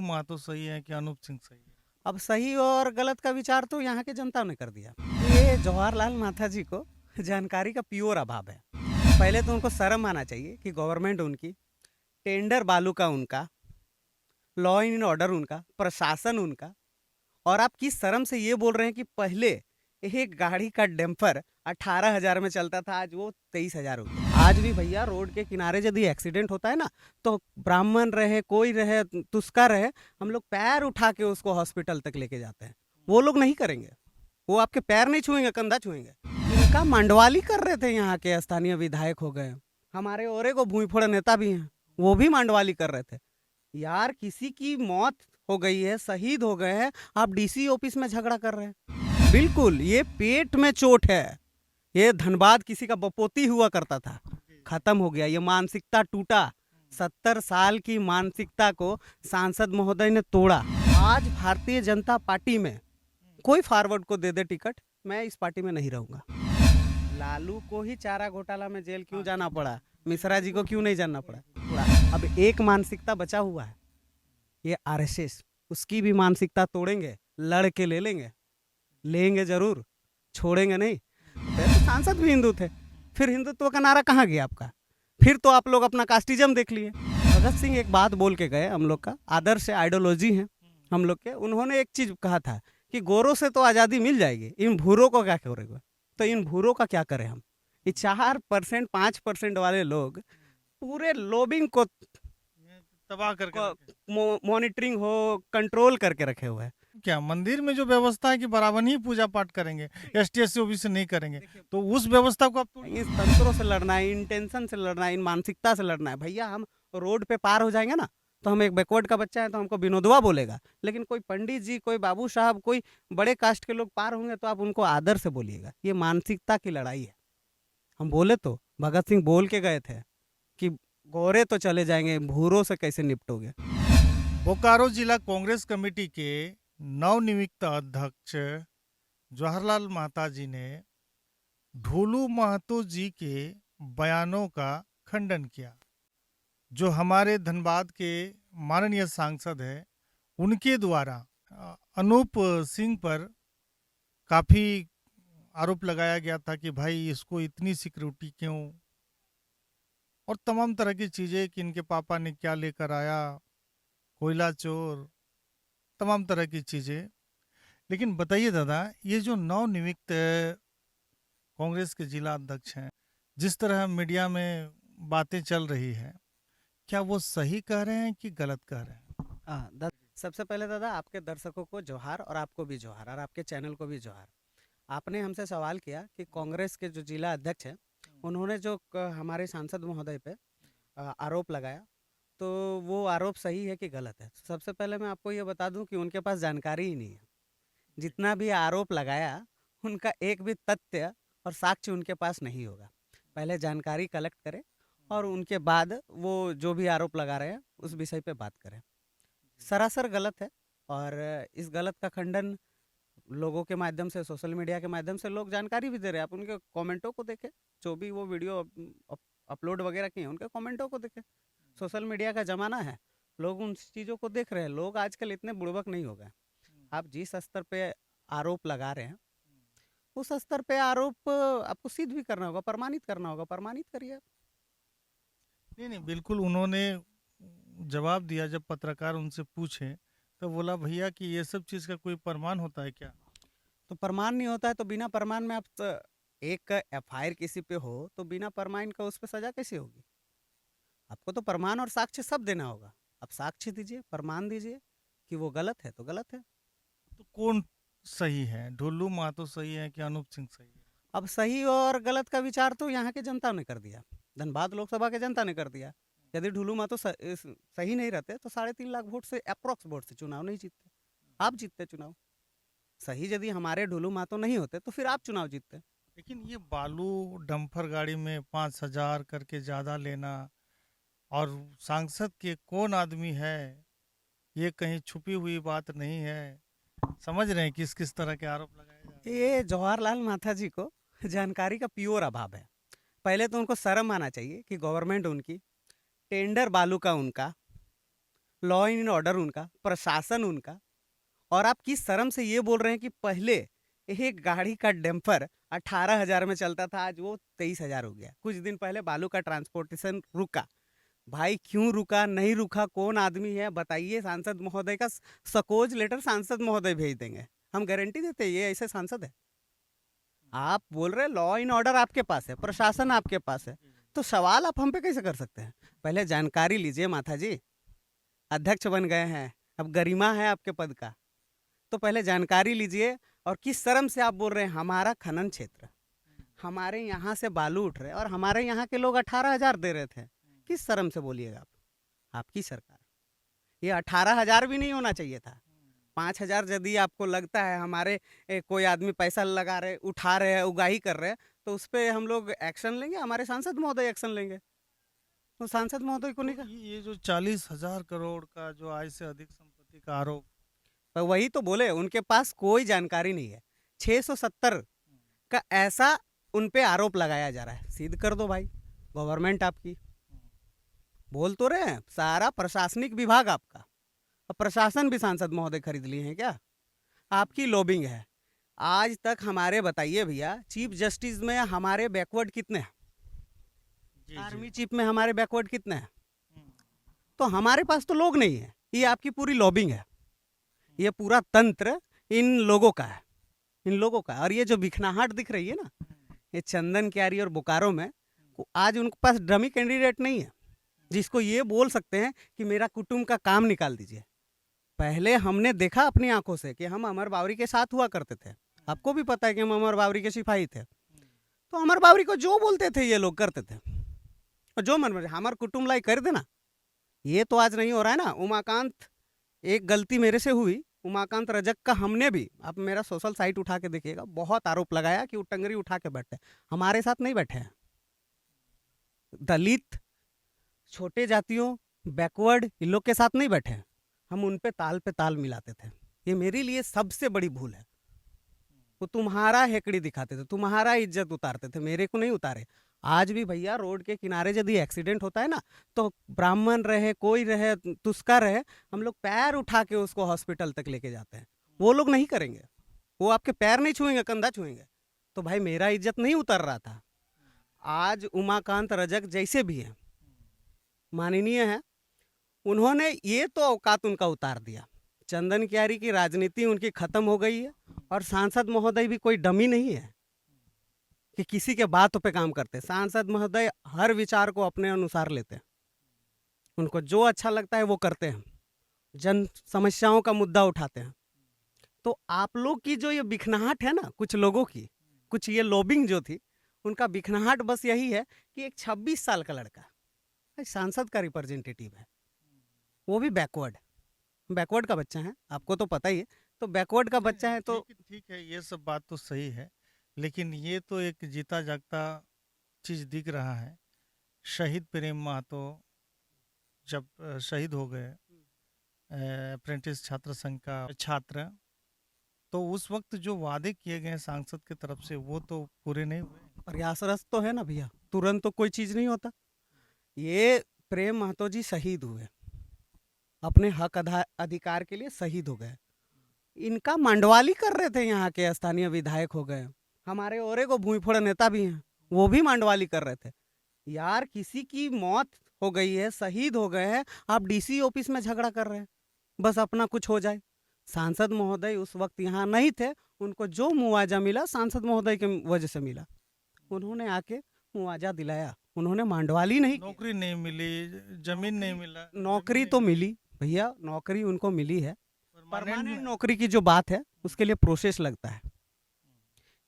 महतो सही है कि अनूप सिंह सही है? अब सही और गलत का विचार तो यहाँ की जनता ने कर दिया। ये जवाहरलाल माथा जी को जानकारी का प्योर अभाव है। पहले तो उनको शर्म आना चाहिए कि गवर्नमेंट उनकी, टेंडर बालू का उनका, लॉ एंड ऑर्डर उनका, प्रशासन उनका, और आप किस शर्म से ये बोल रहे हैं कि पहले एक गाड़ी का डैम्पर 18,000 में चलता था, आज वो 23,000 हो गया। आज भी भैया रोड के किनारे यदि एक्सीडेंट होता है ना, तो ब्राह्मण रहे कोई रहे तुस्का रहे, हम लोग पैर उठा के उसको हॉस्पिटल तक लेके जाते हैं। वो लोग नहीं करेंगे, वो आपके पैर नहीं छुएंगे, कंधा छुएंगे। इनका मंडवाली कर रहे थे, यहाँ के स्थानीय विधायक हो गए, हमारे और को भूईफोड़ नेता भी हैं, वो भी मंडवाली कर रहे थे। यार किसी की मौत हो गई है, शहीद हो गए हैं, आप डीसी ऑफिस में झगड़ा कर रहे हैं। बिल्कुल ये पेट में चोट है। ये धनबाद किसी का बपोती हुआ करता था, खत्म हो गया, ये मानसिकता टूटा। 70 साल की मानसिकता को सांसद महोदय ने तोड़ा। आज भारतीय जनता पार्टी में कोई फॉरवर्ड को दे दे टिकट, मैं इस पार्टी में नहीं रहूंगा। लालू को ही चारा घोटाला में जेल क्यों जाना पड़ा, मिश्रा जी को क्यों नहीं जाना पड़ा? अब एक मानसिकता बचा हुआ है, ये आरएसएस, उसकी भी मानसिकता तोड़ेंगे, लड़ के ले लेंगे, लेंगे जरूर, छोड़ेंगे नहीं। पहले तो सांसद भी हिंदू थे, फिर हिंदुत्व का नारा कहाँ गया आपका? फिर तो आप लोग अपना कास्टिज्म देख लिए। भगत सिंह एक बात बोल के गए, हम लोग का आदर्श आइडियोलॉजी है हम लोग के। उन्होंने एक चीज कहा था कि गोरों से तो आज़ादी मिल जाएगी, इन भूरों को क्या करेगा? तो इन भूरों का क्या करें हम? ये 4% 5% वाले लोग पूरे लोबिंग को तबाह करके रखे। मॉनिटरिंग हो, कंट्रोल करके रखे हुए हैं। क्या मंदिर में जो व्यवस्था है कि बराबर ही पूजा पाठ करेंगे, एसटी ओबीसी से नहीं करेंगे, तो उस व्यवस्था को आप इस तंत्रों से लड़ना है, इंटेंशन से लड़ना है, इन मानसिकता से लड़ना है। भैया हम रोड पे पार हो जाएंगे ना, तो हम एक बैकवर्ड का बच्चा है तो हमको विनोदवा बोलेगा, लेकिन कोई पंडित जी, कोई बाबू साहब, कोई बड़े कास्ट के लोग पार होंगे तो आप उनको आदर से बोलिएगा। ये मानसिकता की लड़ाई है। हम बोले तो भगत सिंह बोल के गए थे कि गोरे तो चले जाएंगे, भूरों से कैसे निपटोगे? बोकारो जिला कांग्रेस कमेटी के नवनियुक्त अध्यक्ष जवाहरलाल महता जी ने ढोलू महतो जी के बयानों का खंडन किया। जो हमारे धनबाद के माननीय सांसद है, उनके द्वारा अनूप सिंह पर काफी आरोप लगाया गया था कि भाई इसको इतनी सिक्योरिटी क्यों, और तमाम तरह की चीजें कि इनके पापा ने क्या लेकर आया, कोयला चोर, तमाम तरह की चीजें। लेकिन बताइए दादा, ये जो नवनियुक्त कांग्रेस के जिला अध्यक्ष हैं, जिस तरह मीडिया में बातें चल रही है, क्या वो सही कह रहे हैं कि गलत कह रहे हैं? सबसे पहले दादा आपके दर्शकों को जोहार, और आपको भी जोहार, और आपके चैनल को भी जोहार। आपने हमसे सवाल किया कि कांग्रेस के जो जिला अध्यक्ष हैं, उन्होंने जो हमारे सांसद महोदय पे आरोप लगाया, तो वो आरोप सही है कि गलत है? सबसे पहले मैं आपको ये बता दूं कि उनके पास जानकारी ही नहीं है। जितना भी आरोप लगाया, उनका एक भी तथ्य और साक्ष्य उनके पास नहीं होगा। पहले जानकारी कलेक्ट करें और उनके बाद वो जो भी आरोप लगा रहे हैं उस विषय पे बात करें। सरासर गलत है, और इस गलत का खंडन लोगों के माध्यम से, सोशल मीडिया के माध्यम से लोग जानकारी भी दे रहे हैं। आप उनके कमेंटों को देखें, जो भी वो वीडियो अपलोड वगैरह किए हैं उनके कमेंटों को देखें। सोशल मीडिया का ज़माना है, लोग उन चीज़ों को देख रहे हैं। लोग आजकल इतने बुड़बक नहीं हो गए। आप जिस स्तर पे आरोप लगा रहे हैं, उस स्तर पे आरोप आपको सिद्ध भी करना होगा, प्रमाणित करना होगा, प्रमाणित करिए। नहीं नहीं, बिल्कुल। उन्होंने जवाब दिया, जब पत्रकार उनसे पूछे तो बोला भैया कि ये सब चीज़ का कोई प्रमाण होता है क्या? तो प्रमाण नहीं होता है तो बिना प्रमाण में आप एक एफआईआर किसी पे हो तो बिना प्रमाण का उस पर सजा कैसे होगी? आपको तो प्रमाण और साक्ष्य सब देना होगा। आप साक्ष्य दीजिए, प्रमाण दीजिए कि वो गलत है तो गलत है। तो कौन सही है, ढोलू महतो सही है कि अनूप सिंह सही है? अब सही और गलत का विचार तो यहाँ की जनता ने कर दिया, धनबाद लोकसभा के जनता ने कर दिया। यदि ढुलू महतो सही नहीं रहते तो 3.5 लाख वोट से, अप्रोक्स वोट से चुनाव नहीं जीतते। आप जीतते चुनाव। सही यदि हमारे ढुलू महतो नहीं होते तो फिर आप चुनाव जीतते। लेकिन ये बालू डंपर गाड़ी में 5,000 करके ज़्यादा लेना, और सांसद के कौन आदमी है, ये कहीं छुपी हुई बात नहीं है। समझ रहे हैं किस किस तरह के आरोप लगाए जा रहे हैं? ये जवाहरलाल माथा जी को जानकारी का प्योर अभाव है। पहले तो उनको शर्म आना चाहिए कि गवर्नमेंट उनकी, टेंडर बालू का उनका, लॉ एंड ऑर्डर उनका, प्रशासन उनका, और आप किस शर्म से ये बोल रहे हैं कि पहले एक गाड़ी का डंपर 18,000 में चलता था, आज वो 23,000 हो गया। कुछ दिन पहले बालू का ट्रांसपोर्टेशन रुका। भाई क्यों रुका, नहीं रुका, कौन आदमी है बताइए। सांसद महोदय का सकोज लेटर सांसद महोदय भेज देंगे, हम गारंटी देते हैं ये ऐसे सांसद है। आप बोल रहे लॉ एंड ऑर्डर आपके पास है, प्रशासन आपके पास है, तो सवाल आप हम पे कैसे कर सकते हैं? पहले जानकारी लीजिए माथा जी, अध्यक्ष बन गए हैं, अब गरिमा है आपके पद का, तो पहले जानकारी लीजिए। और किस शर्म से आप बोल रहे हैं हमारा खनन क्षेत्र, हमारे यहाँ से बालू उठ रहे और हमारे यहाँ के लोग 18,000 दे रहे थे? किस शर्म से बोलिएगा आप? आपकी सरकार, ये 18,000 भी नहीं होना चाहिए था। 5,000 यदि आपको लगता है हमारे कोई आदमी पैसा लगा रहे, उठा रहे हैं, उगाही कर रहे हैं, तो उस पर हम लोग एक्शन लेंगे, हमारे सांसद महोदय एक्शन लेंगे। तो सांसद महोदय को नहीं तो ये जो 40,000 करोड़ का जो आय से अधिक संपत्ति का आरोप, पर वही तो बोले उनके पास कोई जानकारी नहीं है। 670 का ऐसा उन पे आरोप लगाया जा रहा है, सिद्ध कर दो भाई, गवर्नमेंट आपकी। बोल तो रहे हैं सारा प्रशासनिक विभाग आपका, और प्रशासन भी सांसद महोदय खरीद लिए हैं क्या? आपकी लॉबिंग है। आज तक हमारे बताइए भैया, चीफ जस्टिस में हमारे बैकवर्ड कितने हैं? जी आर्मी जी। चीफ में हमारे बैकवर्ड कितने हैं? तो हमारे पास तो लोग नहीं है, ये आपकी पूरी लॉबिंग है, ये पूरा तंत्र इन लोगों का है, इन लोगों का। और ये जो बिखनाहट दिख रही है ना, ये चंदन क्यारी और बोकारो में, आज उनके पास डमी कैंडिडेट नहीं है जिसको ये बोल सकते हैं कि मेरा कुटुंब का काम निकाल दीजिए। पहले हमने देखा अपनी आंखों से कि हम अमर बावरी के साथ हुआ करते थे, आपको भी पता है कि हम अमर बावरी के सिपाही थे, तो अमर बावरी को जो बोलते थे ये लोग करते थे, और जो मन में हमारे कुटुंब लाई कर देना। ये तो आज नहीं हो रहा है ना। उमाकांत, एक गलती मेरे से हुई, उमाकांत रजक का हमने भी, आप मेरा सोशल साइट उठा के देखिएगा, बहुत आरोप लगाया कि वो टंगरी उठा के बैठे, हमारे साथ नहीं बैठे हैं। दलित, छोटे जातियों, बैकवर्ड, इन लोग के साथ नहीं बैठे हैं, हम उन पे ताल मिलाते थे। ये मेरे लिए सबसे बड़ी भूल है। वो तुम्हारा हेकड़ी दिखाते थे, तुम्हारा इज्जत उतारते थे, मेरे को नहीं उतारे। आज भी भैया रोड के किनारे यदि एक्सीडेंट होता है ना, तो ब्राह्मण रहे, कोई रहे, तुस्का रहे, हम लोग पैर उठा के उसको हॉस्पिटल तक लेके जाते हैं। वो लोग नहीं करेंगे, वो आपके पैर नहीं छुएंगे, कंधा छुएंगे। तो भाई मेरा इज्जत नहीं उतर रहा था। आज उमाकांत रजक जैसे भी हैं, माननीय है, उन्होंने ये तो औकात उनका उतार दिया। चंदन क्यारी की राजनीति उनकी खत्म हो गई है, और सांसद महोदय भी कोई डमी नहीं है कि किसी के बातों पे काम करते। सांसद महोदय हर विचार को अपने अनुसार लेते हैं, उनको जो अच्छा लगता है वो करते हैं, जन समस्याओं का मुद्दा उठाते हैं। तो आप लोग की जो ये बिखनाहट है ना, कुछ लोगों की, कुछ ये लॉबिंग जो थी, उनका बिखनाहट बस यही है कि एक 26 साल का लड़का सांसद का रिप्रेजेंटेटिव है, वो भी बैकवर्ड का बच्चा है, आपको तो पता ही है। तो बैकवर्ड का बच्चा है तो ठीक है, ये सब बात तो सही है, लेकिन ये तो एक जीता जागता चीज दिख रहा है। शहीद प्रेम महतो जब शहीद हो गए, अप्रेंटिस छात्र संघ का छात्र, तो उस वक्त जो वादे किए गए सांसद की तरफ से वो तो पूरे नहीं हुए। प्रयासरत तो है ना भैया, तुरंत तो कोई चीज नहीं होता। ये प्रेम महतो जी शहीद हुए, अपने हक अधिकार के लिए शहीद हो गए। इनका मंडवाली कर रहे थे, यहाँ के स्थानीय विधायक हो गए, हमारे और को भूईफोड़ नेता भी हैं, वो भी मंडवाली कर रहे थे। यार किसी की मौत हो गई है, शहीद हो गए हैं, आप डीसी ऑफिस में झगड़ा कर रहे हैं, बस अपना कुछ हो जाए। सांसद महोदय उस वक्त यहाँ नहीं थे, उनको जो मुआवजा मिला सांसद महोदय की वजह से मिला, उन्होंने आके मुआवजा दिलाया, उन्होंने मंडवाली नहीं, नौकरी नहीं मिली, जमीन नहीं मिला। नौकरी तो मिली भैया, नौकरी उनको मिली है। परमानेंट परमानेंट नौकरी की जो बात है उसके लिए प्रोसेस लगता है।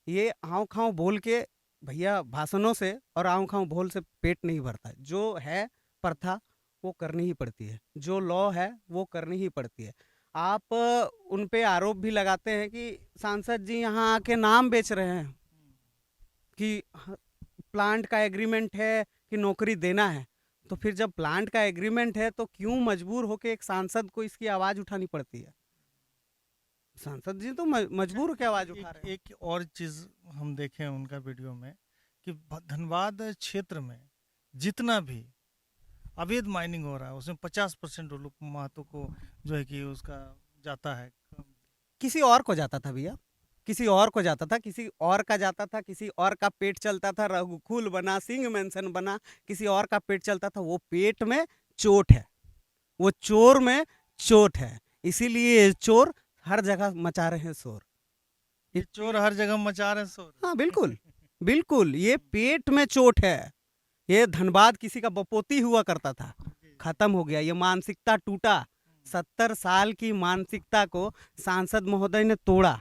ये आँव खाँव बोल के भैया भाषणों से और आँव खाँव बोल से पेट नहीं भरता। जो है प्रथा वो करनी ही पड़ती है, जो लॉ है वो करनी ही पड़ती है। आप उन पे आरोप भी लगाते हैं कि सांसद जी यहाँ आके नाम बेच रहे हैं कि प्लांट का एग्रीमेंट है कि नौकरी देना है। तो फिर जब प्लांट का एग्रीमेंट है तो क्यों मजबूर होके एक सांसद को इसकी आवाज़ उठानी पड़ती है? सांसद जी तो मजबूर होकर आवाज उठा रहे हैं। एक और चीज हम देखें उनका वीडियो में कि धनबाद क्षेत्र में जितना भी अवैध माइनिंग हो रहा है, उसमें 50% ढोलू महतो को जो है कि उसका जाता है। किसी और को जाता था भैया, किसी और को जाता था, किसी और का जाता था, किसी और का पेट चलता था, रघुकुल बना, सिंह मेंशन बना, किसी और का पेट चलता था। वो पेट में चोट है, वो चोर में चोट है, इसीलिए ये चोर हर जगह मचा रहे हैं शोर। ये चोर हर जगह मचा रहे हैं शोर। हाँ बिल्कुल, बिल्कुल, ये पेट में चोट है। ये धनबाद किसी का बपोती हुआ करता था, खत्म हो गया, ये मानसिकता टूटा। 70 साल की मानसिकता को सांसद महोदय ने तोड़ा।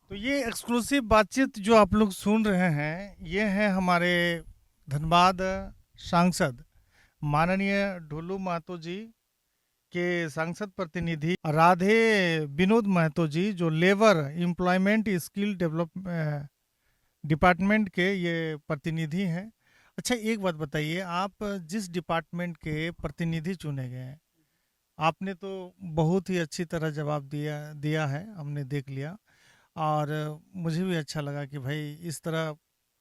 तो ये एक्सक्लूसिव बातचीत जो आप लोग सुन रहे हैं, ये है हमारे धनबाद सांसद माननीय ढोलू महतो जी के सांसद प्रतिनिधि राधे विनोद महतो जी, जो labour employment skill develop department के ये प्रतिनिधि हैं। अच्छा, एक बात बताइए, आप जिस डिपार्टमेंट के प्रतिनिधि चुने गए हैं, आपने तो बहुत ही अच्छी तरह जवाब दिया दिया है, हमने देख लिया। और मुझे भी अच्छा लगा कि भाई इस तरह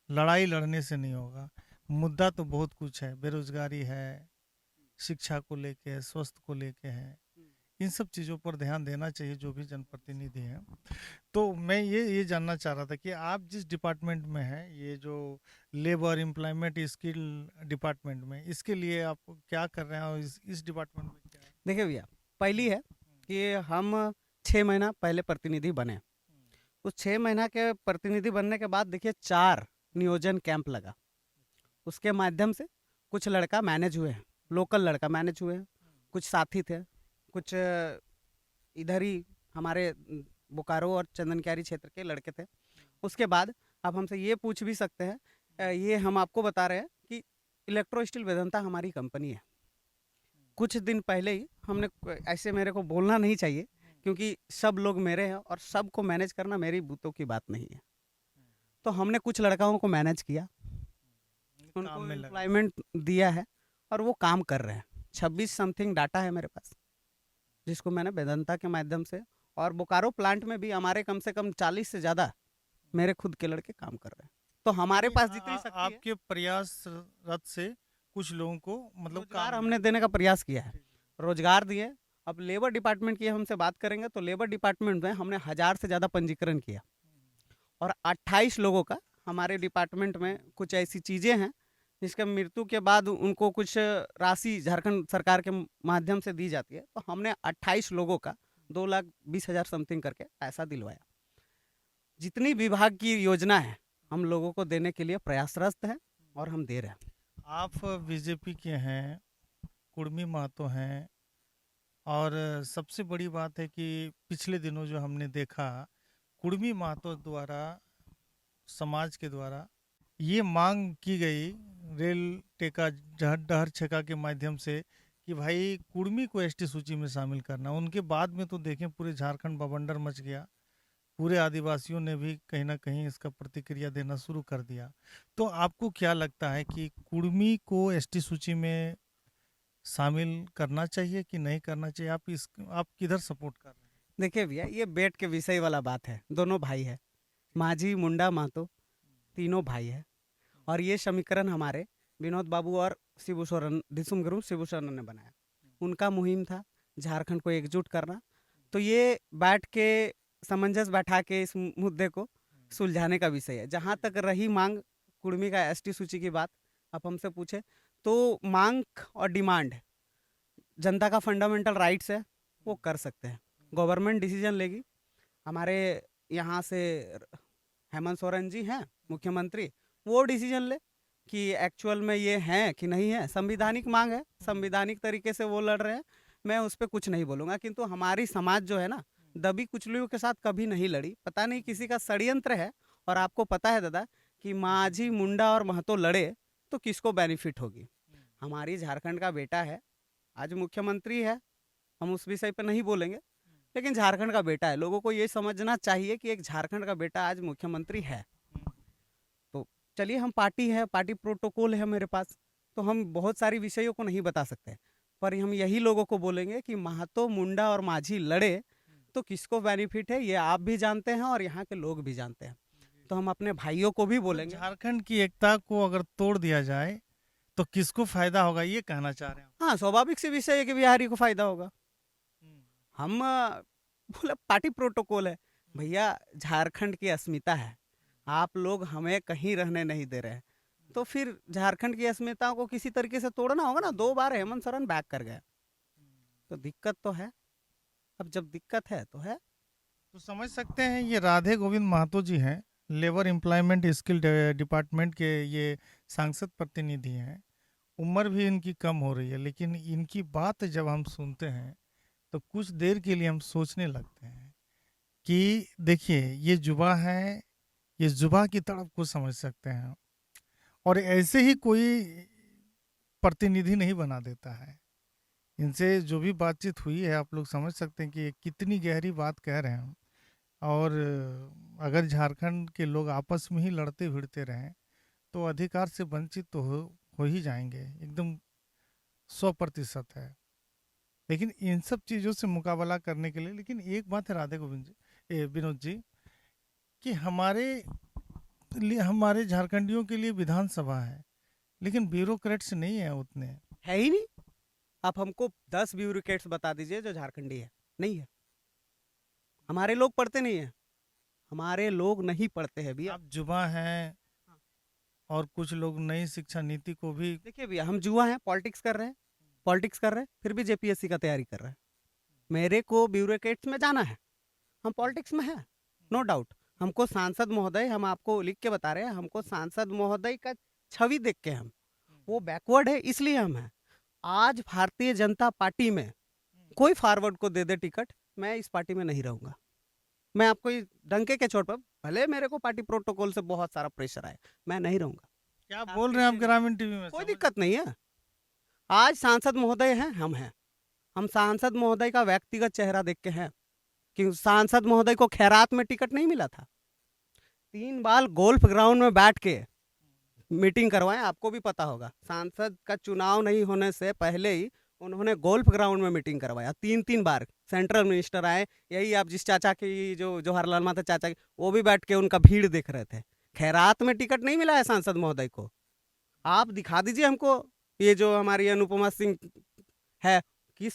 लड़ाई लड़ने से नहीं होगा। मुद्दा तो बहुत कुछ है, बेरोजगारी है, शिक्षा को लेके है, स्वास्थ्य को लेके है, इन सब चीज़ों पर ध्यान देना चाहिए जो भी जनप्रतिनिधि हैं। तो मैं ये जानना चाह रहा था कि आप जिस डिपार्टमेंट में हैं, ये जो लेबर एम्प्लॉयमेंट स्किल डिपार्टमेंट में, इसके लिए आप क्या कर रहे हैं और इस डिपार्टमेंट में क्या है? देखिए भैया, पहली है कि हम 6 महीना पहले प्रतिनिधि बने। उस 6 महीना के प्रतिनिधि बनने के बाद देखिए 4 नियोजन कैंप लगा। उसके माध्यम से कुछ लड़का मैनेज हुए हैं, लोकल लड़का मैनेज हुए हैं, कुछ साथी थे, कुछ इधर ही हमारे बोकारो और चंदनक्यारी क्षेत्र के लड़के थे। उसके बाद आप हमसे ये पूछ भी सकते हैं, ये हम आपको बता रहे हैं कि इलेक्ट्रो स्टील वेदांता हमारी कंपनी है। कुछ दिन पहले ही हमने, ऐसे मेरे को बोलना नहीं चाहिए क्योंकि सब लोग मेरे हैं और सबको मैनेज करना मेरी बूतों की बात नहीं है, तो हमने कुछ लड़काओं को मैनेज किया, काम उनको में लगा। एम्प्लॉयमेंट दिया है और वो काम कर रहे हैं। 26 समथिंग डाटा है मेरे पास, जिसको मैंने वेदांता के माध्यम से, और बोकारो प्लांट में भी हमारे कम से कम 40 से ज़्यादा मेरे खुद के लड़के काम कर रहे हैं। तो हमारे यानी पास जितनी शक्ति है, आपके प्रयासरत से कुछ लोगों को मतलब रोजगार काम हमने देने का प्रयास किया है, रोजगार दिए। अब लेबर डिपार्टमेंट की हमसे बात करेंगे तो लेबर डिपार्टमेंट में हमने 1000 से ज़्यादा पंजीकरण किया और 28 लोगों का, हमारे डिपार्टमेंट में कुछ ऐसी चीज़ें हैं जिसके मृत्यु के बाद उनको कुछ राशि झारखंड सरकार के माध्यम से दी जाती है, तो हमने 28 लोगों का 2,20,000 समथिंग करके पैसा दिलवाया। जितनी विभाग की योजना है हम लोगों को देने के लिए प्रयासरत है और हम दे रहे हैं। आप बीजेपी के हैं, कुर्मी महतो हैं, और सबसे बड़ी बात है कि पिछले दिनों जो हमने देखा, कुर्मी महतो द्वारा, समाज के द्वारा ये मांग की गई रेल टेका डहर छेका के माध्यम से कि भाई कुर्मी को एसटी सूची में शामिल करना। उनके बाद में तो देखें पूरे झारखंड बवंडर मच गया, पूरे आदिवासियों ने भी कहीं ना कहीं इसका प्रतिक्रिया देना शुरू कर दिया। तो आपको क्या लगता है कि कुर्मी को एसटी सूची में शामिल करना चाहिए कि नहीं करना चाहिए? आप किधर सपोर्ट कर रहे हैं? देखिए भैया, ये बेट के विषय वाला बात है। दोनों भाई है, माझी मुंडा महतो, तीनों भाई है, और ये समीकरण हमारे विनोद बाबू और शिबू सोरेन, दिसुम गुरु शिबू सोरेन ने बनाया। उनका मुहिम था झारखंड को एकजुट करना, तो ये बैठ के सामंजस्य बैठा के इस मुद्दे को सुलझाने का विषय है। जहाँ तक रही मांग कुर्मी का एसटी सूची की बात, आप हमसे पूछे तो मांग और डिमांड जनता का फंडामेंटल राइट्स है, वो कर सकते हैं। गवर्नमेंट डिसीजन लेगी। हमारे यहाँ से हेमंत सोरेन जी हैं मुख्यमंत्री, वो डिसीजन ले कि एक्चुअल में ये हैं कि नहीं है। संविधानिक मांग है, संविधानिक तरीके से वो लड़ रहे हैं, मैं उस पर कुछ नहीं बोलूँगा। किंतु हमारी समाज जो है ना, दबी कुचलियों के साथ कभी नहीं लड़ी। पता नहीं किसी का षड्यंत्र है। और आपको पता है दादा कि माझी मुंडा और महतो लड़े तो किसको बेनिफिट होगी? हमारी झारखंड का बेटा है, आज मुख्यमंत्री है, हम उस विषय पर नहीं बोलेंगे, लेकिन झारखंड का बेटा है। लोगों को ये समझना चाहिए कि एक झारखंड का बेटा आज मुख्यमंत्री है। तो चलिए, हम पार्टी है, पार्टी प्रोटोकॉल है मेरे पास, तो हम बहुत सारी विषयों को नहीं बता सकते, पर हम यही लोगों को बोलेंगे कि महतो मुंडा और माझी लड़े तो किसको बेनिफिट है, ये आप भी जानते हैं और यहाँ के लोग भी जानते हैं। तो हम अपने भाइयों को भी बोलेंगे। झारखंड की एकता को अगर तोड़ दिया जाए तो किसको फायदा होगा ये कहना चाह रहे हैं आप? हाँ, स्वाभाविक सी विषय है कि बिहारी को फायदा होगा। हम्म, हम बोला पार्टी प्रोटोकॉल है भैया, झारखंड की अस्मिता है, आप लोग हमें कहीं रहने नहीं दे रहे हैं, तो फिर झारखंड की अस्मिता को किसी तरीके से तोड़ना होगा ना। 2 बार हेमंत सोरेन बैक कर गए, तो दिक्कत तो है। अब जब दिक्कत है तो है। तो समझ सकते हैं ये राधे गोविंद महतो जी हैं, लेबर एम्प्लॉयमेंट स्किल डिपार्टमेंट के ये सांसद प्रतिनिधि हैं। उम्र भी इनकी कम हो रही है, लेकिन इनकी बात जब हम सुनते हैं तो कुछ देर के लिए हम सोचने लगते हैं कि देखिए ये जुबा है, ये जुबा की तड़प को समझ सकते हैं, और ऐसे ही कोई प्रतिनिधि नहीं बना देता है। इनसे जो भी बातचीत हुई है आप लोग समझ सकते हैं कि ये कितनी गहरी बात कह रहे हैं। और अगर झारखंड के लोग आपस में ही लड़ते भिड़ते रहें तो अधिकार से वंचित तो हो ही जाएंगे, एकदम 100% है। लेकिन इन सब चीज़ों से मुकाबला करने के लिए, लेकिन एक बात है राधे गोविंद जी, विनोद जी, कि हमारे झारखंडियों के लिए विधानसभा है, लेकिन ब्यूरोक्रेट्स नहीं है उतने। है ही नहीं। आप हमको 10 ब्यूरोक्रेट्स बता दीजिए जो झारखंडी है, नहीं है। हमारे लोग पढ़ते नहीं है, हमारे लोग नहीं पढ़ते हैं भैया। आप जुबा हैं, और कुछ लोग नई शिक्षा नीति को भी। देखिए भैया, हम जुआ हैं, पॉलिटिक्स कर रहे हैं, पॉलिटिक्स कर रहे हैं, फिर भी जेपीएससी का तैयारी कर रहे हैं। मेरे को ब्यूरोक्रेट्स में जाना है, हम पॉलिटिक्स में हैं, नो डाउट। हमको सांसद महोदय, हम आपको लिख के बता रहे हैं, हमको सांसद महोदय का छवि देख के हम, वो बैकवर्ड है इसलिए हम हैं। आज भारतीय जनता पार्टी में कोई फॉरवर्ड को दे दे टिकट, मैं इस पार्टी में नहीं रहूंगा। मैं आपको इस डंके के चोट पर, भले मेरे को पार्टी प्रोटोकॉल से बहुत सारा प्रेशर आए, मैं नहीं रहूंगा। क्या बोल रहे हैं आप ग्रामीण टीवी में? कोई दिक्कत नहीं है। आज सांसद महोदय हैं, हम हैं। हम सांसद महोदय का व्यक्तिगत चेहरा देख के हैं कि सांसद महोदय को खैरात में टिकट नहीं मिला था। 3 बार गोल्फ ग्राउंड में बैठ के मीटिंग करवाएं, आपको भी पता होगा। सांसद का चुनाव नहीं होने से पहले ही उन्होंने गोल्फ ग्राउंड में मीटिंग करवाया 3 बार। सेंट्रल मिनिस्टर आए, यही आप जिस चाचा की, जो जवाहरलाल माता चाचा की, वो भी बैठ के उनका भीड़ देख रहे थे। खैरात में टिकट नहीं मिला है सांसद महोदय को। आप दिखा दीजिए हमको, ये जो हमारी अनुपमा सिंह है, किस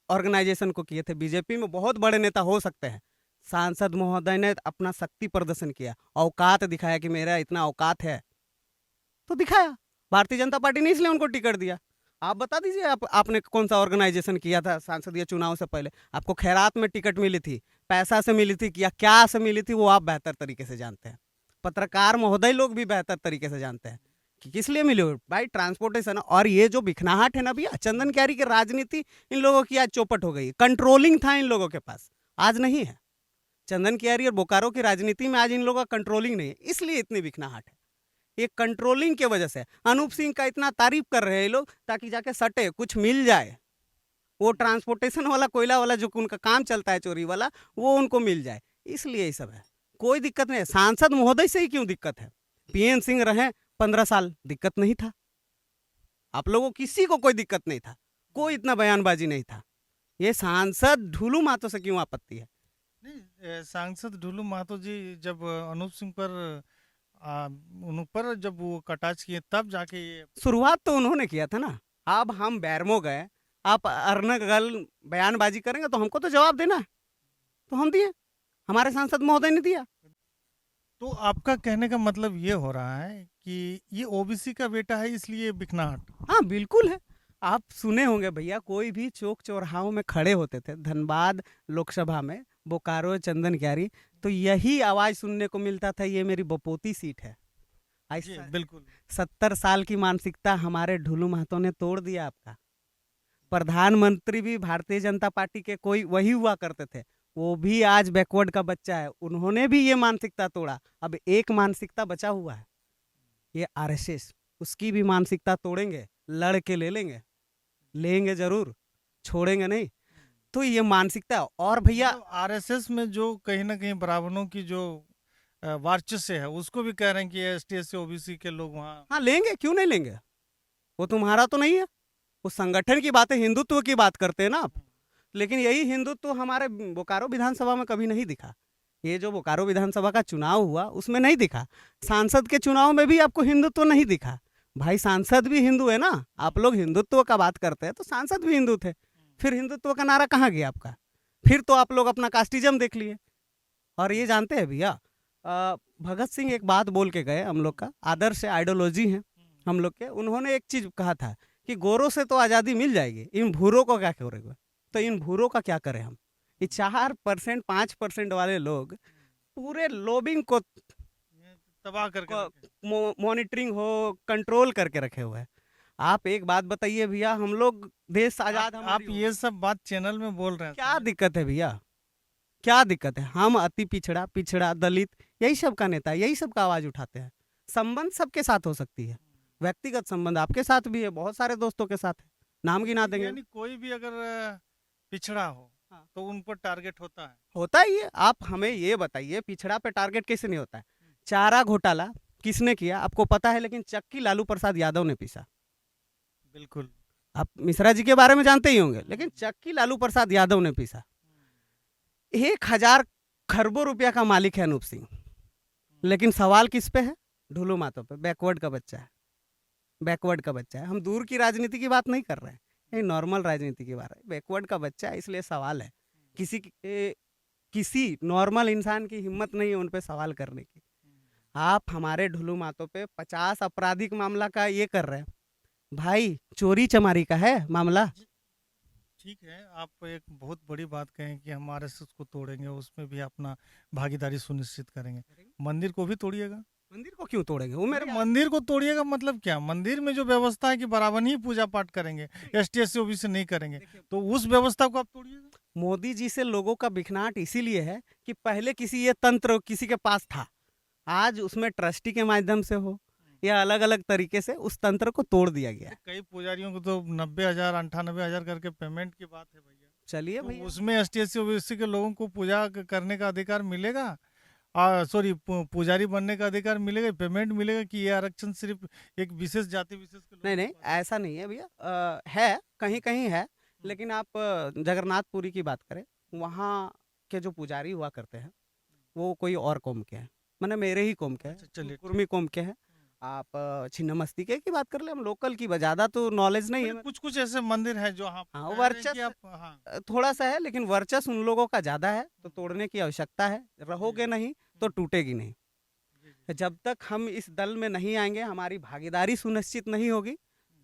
ऑर्गेनाइजेशन को किए थे। बीजेपी में बहुत बड़े नेता हो सकते हैं, सांसद महोदय ने अपना शक्ति प्रदर्शन किया, औकात दिखाया कि मेरा इतना औकात है, तो दिखाया। भारतीय जनता पार्टी ने इसलिए उनको टिकट दिया। आप बता दीजिए, आपने कौन सा ऑर्गेनाइजेशन किया था सांसदीय चुनाव से पहले? आपको खैरात में टिकट मिली थी, पैसा से मिली थी, या क्या से मिली थी, वो आप बेहतर तरीके से जानते हैं। पत्रकार महोदय लोग भी बेहतर तरीके से जानते हैं कि किस लिए मिले भाई, ट्रांसपोर्टेशन। और ये जो बिखनाहट है ना भैया, चंदन क्यारी की राजनीति इन लोगों की आज चौपट हो गई। कंट्रोलिंग था इन लोगों के पास, आज नहीं है। चंदन क्यारी और बोकारो की राजनीति में आज इन लोगों का कंट्रोलिंग नहीं है, इसलिए इतनी बिखनाहट है। ये कंट्रोलिंग के वजह से अनूप सिंह का इतना तारीफ कर रहे हैं ये लोग, ताकि जाके सटे कुछ मिल जाए। वो ट्रांसपोर्टेशन वाला, कोयला वाला जो उनका काम चलता है चोरी वाला, वो उनको मिल जाए, इसलिए ये सब है। कोई दिक्कत नहीं है। सांसद महोदय से ही क्यों दिक्कत है? पीएन सिंह रहे 15 साल, दिक्कत नहीं था। आप लोगों किसी को कोई दिक्कत नहीं था, कोई इतना बयानबाजी नहीं था। ये सांसद ढुलू मातो से क्यों आपत्ति है? नहीं, सांसद ढुलू महतो जी जब अनूप सिंह पर उन पर जब वो कटाच किए, तब जाके ये। शुरुआत तो उन्होंने किया था ना। अब हम बैरमो गए, आप अर्नगल बयानबाजी करेंगे तो हमको तो जवाब देना है, तो हम दिए, हमारे सांसद महोदय ने दिया। तो आपका कहने का मतलब ये हो रहा है कि ये ओबीसी का बेटा है इसलिए बिखनाहट? हाँ बिल्कुल है। आप सुने होंगे भैया, कोई भी चौक चौराहों में खड़े होते थे, धनबाद लोकसभा में, बोकारो चंदन क्यारी, तो यही आवाज सुनने को मिलता था, ये मेरी बपोती सीट है। जी बिल्कुल। 70 साल की मानसिकता हमारे ढुलू महतो ने तोड़ दिया। आपका प्रधानमंत्री भी भारतीय जनता पार्टी के कोई वही हुआ करते थे, वो भी आज बैकवर्ड का बच्चा है, उन्होंने भी ये मानसिकता तोड़ा। अब एक मानसिकता बचा हुआ है, ये आरएसएस, उसकी भी मानसिकता तोड़ेंगे, लड़ के ले लेंगे, लेंगे जरूर, छोड़ेंगे नहीं। तो ये मानसिकता। और भैया आरएसएस में जो कहीं ना कहीं ब्राह्मणों की जो वर्चस्व है, उसको भी कह रहे हैं कि एसटी एससी ओबीसी के लोग वहाँ। हाँ लेंगे, क्यों नहीं लेंगे? वो तुम्हारा तो नहीं है, वो संगठन की बात है, हिंदुत्व की बात करते हैं ना आप। लेकिन यही हिंदुत्व हमारे बोकारो विधानसभा में कभी नहीं दिखा। ये जो बोकारो विधानसभा का चुनाव हुआ उसमें नहीं दिखा, सांसद के चुनाव में भी आपको हिंदुत्व नहीं दिखा। भाई सांसद भी हिंदू है ना, आप लोग हिंदुत्व का बात करते हैं तो सांसद भी हिंदू थे, फिर हिंदुत्व का नारा कहाँ गया आपका? फिर तो आप लोग अपना कास्टिज्म देख लिए। और ये जानते हैं भैया, भगत सिंह एक बात बोल के गए, हम लोग का आदर्श आइडियोलॉजी है हम लोग के, उन्होंने एक चीज कहा था कि गोरों से तो आज़ादी मिल जाएगी, इन भूरों को क्या करेंगे? तो इन भूरों का क्या करें हम? ये 4% 5% वाले लोग पूरे लॉबिंग को ये तबाह करके रखे। मॉनिटरिंग हो, कंट्रोल करके रखे हुए हैं। आप एक बात बताइए भैया, हम लोग देश आजाद आप हमारी ये सब बात चैनल में बोल रहे हैं, क्या समझ- दिक्कत है भैया? क्या दिक्कत है? हम अति पिछड़ा, पिछड़ा, दलित, यही सब का नेता है, यही सब का आवाज उठाते हैं। संबंध सबके साथ हो सकती है, व्यक्तिगत संबंध आपके साथ भी है, बहुत सारे दोस्तों के साथ है, नाम गिना देंगे। यानी कोई भी अगर पिछड़ा हो हाँ। तो उन पर टारगेट होता है। होता ही है। आप हमें ये बताइए, पिछड़ा पे टारगेट कैसे नहीं होता है? चारा घोटाला किसने किया आपको पता है, लेकिन चक्की लालू प्रसाद यादव ने पीसा। बिल्कुल। आप मिश्रा जी के बारे में जानते ही होंगे, लेकिन चक्की लालू प्रसाद यादव ने पीसा। 1,000 खरबों रुपया का मालिक है अनूप सिंह, लेकिन सवाल किस पे है? ढुलू मातो पे, बैकवर्ड का बच्चा है, बैकवर्ड का बच्चा है। हम दूर की राजनीति की बात नहीं कर रहे हैं, ये नॉर्मल राजनीति की बात है। बैकवर्ड का बच्चा है, इसलिए सवाल है। किसी नॉर्मल इंसान की हिम्मत नहीं है उन पे सवाल करने की। आप हमारे ढुलू मातो पे 50 आपराधिक मामला का ये कर रहे हैं। भाई चोरी चमारी का है मामला। ठीक है, आप एक बहुत बड़ी बात कहें कि हम आरएसएस को तोड़ेंगे, उसमें भी अपना भागीदारी सुनिश्चित करेंगे। मंदिर को भी तोड़िएगा? मंदिर को क्यों तोड़ेंगे? वो मेरे अरे मंदिर को तोड़िएगा मतलब क्या? मंदिर में जो व्यवस्था है कि बराबर ही पूजा पाठ करेंगे, एसटी एससी ओबीसी नहीं करेंगे, तो उस व्यवस्था को आप तोड़िएगा? मोदी जी से लोगों का बिखनाट इसीलिए है कि पहले किसी ये तंत्र किसी के पास था, आज उसमें ट्रस्टी के माध्यम से हो या अलग अलग तरीके से उस तंत्र को तोड़ दिया गया है। कई पुजारियों को तो 90,000 98,000 करके पेमेंट की बात है भैया। चलिए तो भैया, उसमें एसटी एससी ओबीसी के लोगों को पूजा करने का अधिकार मिलेगा? सॉरी, पुजारी बनने का अधिकार मिलेगा, पेमेंट मिलेगा, कि ये आरक्षण सिर्फ एक विशेष जाति विशेष के नहीं लोगों नहीं को पास ऐसा नहीं है भैया। है कहीं कहीं है, लेकिन आप जगन्नाथपुरी की बात करें, वहाँ के जो पुजारी हुआ करते हैं वो कोई और कौम के हैं, मैंने मेरे ही कौम के हैं, अच्छा, चलिए, कुर्मी कौम के हैं। आप छिन्नमस्तिके की बात कर ले, हम लोकल की ज़्यादा तो नॉलेज नहीं है कुछ कुछ ऐसे मंदिर हैं जो आप हाँ कह रहे हैं कि वर्चस्व आप, हाँ, थोड़ा सा है, लेकिन वर्चस्व उन लोगों का ज़्यादा है, तो तोड़ने की आवश्यकता है। रहोगे नहीं तो टूटेगी नहीं। जब तक हम इस दल में नहीं आएंगे, हमारी भागीदारी सुनिश्चित नहीं होगी,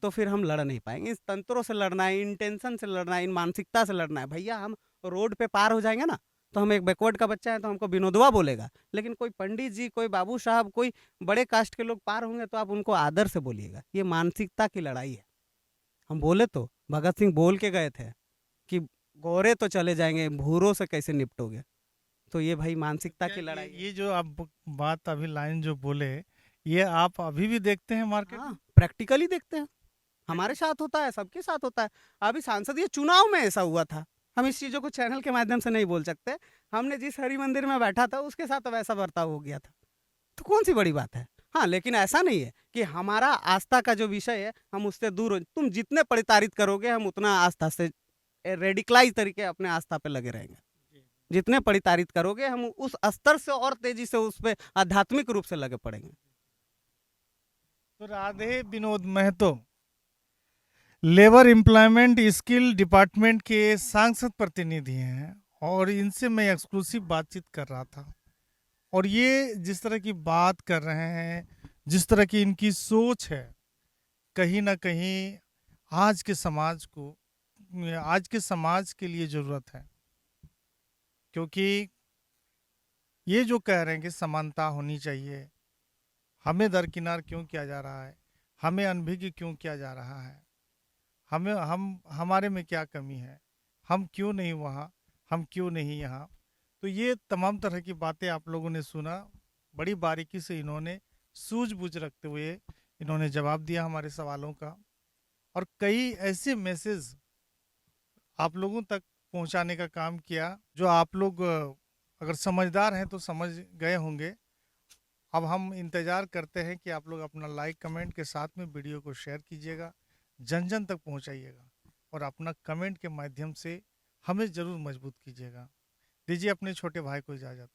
तो फिर हम लड़ नहीं पाएंगे। इस तंत्रों से लड़ना है, इंटेंशन से लड़ना है, इन मानसिकता से लड़ना है। भैया हम रोड पे पार हो जाएंगे ना, तो हम एक बैकवर्ड का बच्चा है तो हमको विनोदवा बोलेगा, लेकिन कोई पंडित जी, कोई बाबू साहब, कोई बड़े कास्ट के लोग पार होंगे तो आप उनको आदर से बोलिएगा। ये मानसिकता की लड़ाई है। हम बोले तो भगत सिंह बोल के गए थे कि गोरे तो चले जाएंगे, भूरों से कैसे निपटोगे? तो ये भाई मानसिकता क्या की लड़ाई है। ये जो आप बात अभी लाइन जो बोले, ये आप अभी भी देखते हैं मार्केट हाँ में? प्रैक्टिकली देखते हैं, हमारे साथ होता है, सबके साथ होता है। अभी सांसदीय चुनाव में ऐसा हुआ था। हम इस चीज़ों को चैनल के माध्यम से नहीं बोल सकते। हमने जिस हरि मंदिर में बैठा था उसके साथ वैसा बर्ताव हो गया था, तो कौन सी बड़ी बात है? हाँ लेकिन ऐसा नहीं है कि हमारा आस्था का जो विषय है हम उससे दूर हो। तुम जितने प्रताड़ित करोगे हम उतना आस्था से रेडिकलाइज तरीके अपने आस्था पे लगे रहेंगे। जितने प्रताड़ित करोगे हम उस स्तर से और तेजी से उस पर आध्यात्मिक रूप से लगे पड़ेंगे। तो Radhe Vinod Mahato labour employment skill department के सांसद प्रतिनिधि हैं, और इनसे मैं एक्सक्लूसिव बातचीत कर रहा था। और ये जिस तरह की बात कर रहे हैं, जिस तरह की इनकी सोच है, कहीं ना कहीं आज के समाज को, आज के समाज के लिए ज़रूरत है। क्योंकि ये जो कह रहे हैं कि समानता होनी चाहिए, हमें दरकिनार क्यों किया जा रहा है, हमें अनभिज्ञ क्यों किया जा रहा है, हमें हमारे में क्या कमी है, हम क्यों नहीं वहाँ, हम क्यों नहीं यहाँ। तो ये तमाम तरह की बातें आप लोगों ने सुना। बड़ी बारीकी से इन्होंने सूझबूझ रखते हुए इन्होंने जवाब दिया हमारे सवालों का, और कई ऐसे मैसेज आप लोगों तक पहुंचाने का काम किया जो आप लोग अगर समझदार हैं तो समझ गए होंगे। अब हम इंतज़ार करते हैं कि आप लोग अपना लाइक कमेंट के साथ में वीडियो को शेयर कीजिएगा, जन जन तक पहुंचाइएगा, और अपना कमेंट के माध्यम से हमें ज़रूर मजबूत कीजिएगा। दीजिए अपने छोटे भाई को इजाज़त।